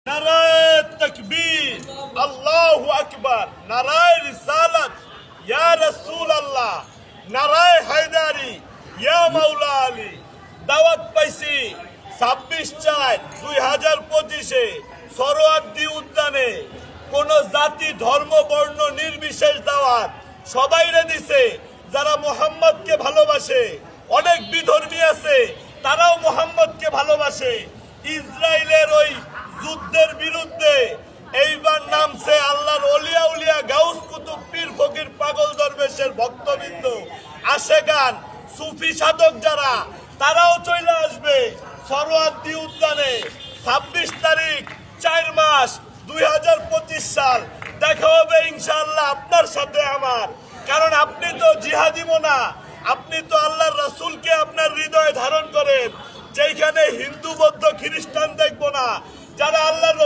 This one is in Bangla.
নারায়ে তাকবীর, আল্লাহু আকবার, নারায়ে রিসালাত, ইয়া রাসূলুল্লাহ, নারায়ে হায়দারি, ইয়া মাওলা আলী। দাওয়াত পাইছি 26/4/2025-এ সরোয়ার্দী উদ্যানে। কোন জাতি ধর্ম বর্ণ নির্বিশেষ দাওয়াত সবাইরে দিছে যারা মুহাম্মদকে ভালোবাসে। অনেক বিধর্মী আছে, তারাও মুহাম্মদকে ভালোবাসে। ইসরায়েলের ওই যুদ্ধের বিরুদ্ধে এইবার নামছে আল্লাহর ওলিয়া উলিয়া, গাউস কুতুব, পীর ফকির, পাগল দরবেশের ভক্তবৃন্দ, আশেকান, সুফি সাধক যারা, তারাও চলে আসবে সরোয়ার্দী উদ্যানে 26 তারিখ 4 মাস 2025 সাল। দেখা হবে ইনশাআল্লাহ আপনার সাথে আমার, কারণ আপনি তো জিহাদি মোনা, আপনি তো আল্লাহর রাসূলকে আপনার হৃদয়ে ধারণ করেন। যেখানে হিন্দু বৌদ্ধ খ্রিস্টান দেখবো না, যারা আল্লাহর